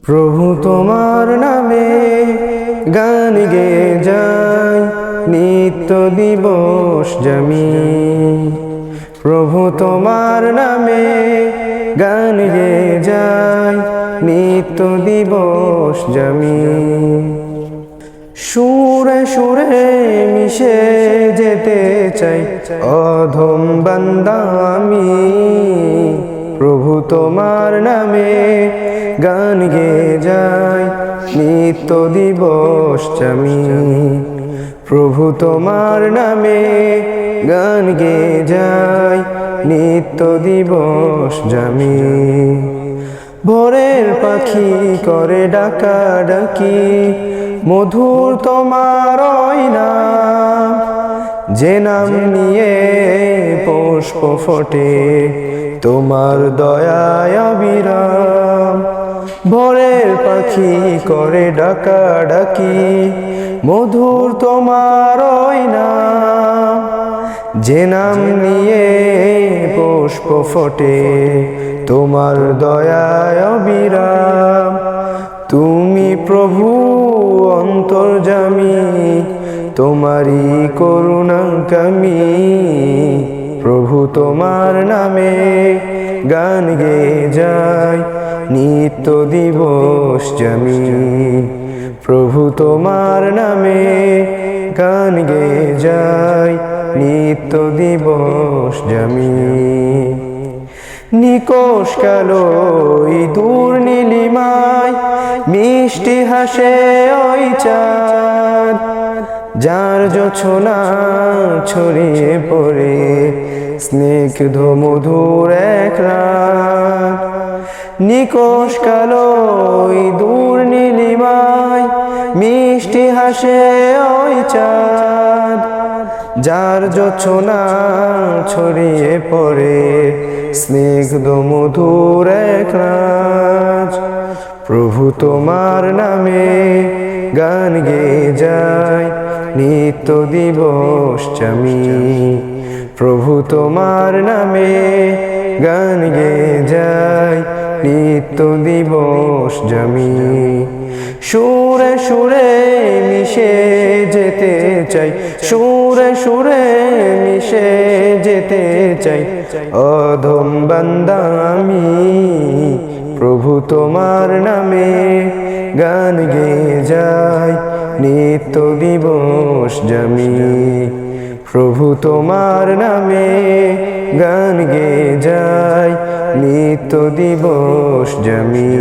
প্রভু তোমার নামে গান গেয়ে যাই নিত্য দিবস জামি। প্রভু তোমার নামে গান গেয়ে যাই নিত্য দিবস জামি। সুরে সুরে মিশে যেতে চাই অধম বান্দা আমি। প্রভু তোমার নামে গান গেয়ে যাই নিত্য দিবস জামি। প্রভু তোমার নামে গান গেয়ে যাই নিত্য দিবস জামি। ভোরের পাখি করে ডাকা ডাকি মধুর তোমার ওই নাম। যে নাম নিয়ে পুষ্প ফোটে তোমার দয়ায় অবিরাম। ভোরের পাখি করে ডাকা ডাকি মধুর তোমার ওই নাম। যে নাম নিয়ে পুষ্প ফোটে তোমার দয়ায় অবিরাম। তুমি প্রভু অন্তর্যামী তোমারই করুণা কামি। প্রভু তোমার নামে গান গেয়ে যাই নিত্য দিবস জামি। প্রভু তোমার নামে গান গেয়ে যাই নিত্য দিবস জামি। নিকোষ কালো দূর নীলিমায় মিষ্টি হাসে ওই চাঁদ। যার জোছনা ছড়িয়ে পড়ে স্নিগ্ধ মধুর এক রাত। নিকোষ কালো দূর নীলিমায় মিষ্টি হাসে ওই চাঁদ। যার জোছনা ছড়িয়ে পড়ে স্নিগ্ধ মধুর এক রাত। প্রভু তোমার নামে গান গেয়ে যাই নিত্য দিবস জামি। প্রভু তোমার নামে গান গেয়ে যাই নিত্য দিবস জামি। সুরে সুরে মিশে যেতে চাই সুরে সুরে মিশে যেতে চাই অধম বান্দা আমি। প্রভু তোমার নামে গান গেয়ে যাই নিত্য দিবস জামি। প্রভু তোমার নামে গান গেয়ে যাই নিত্য দিবস জামি।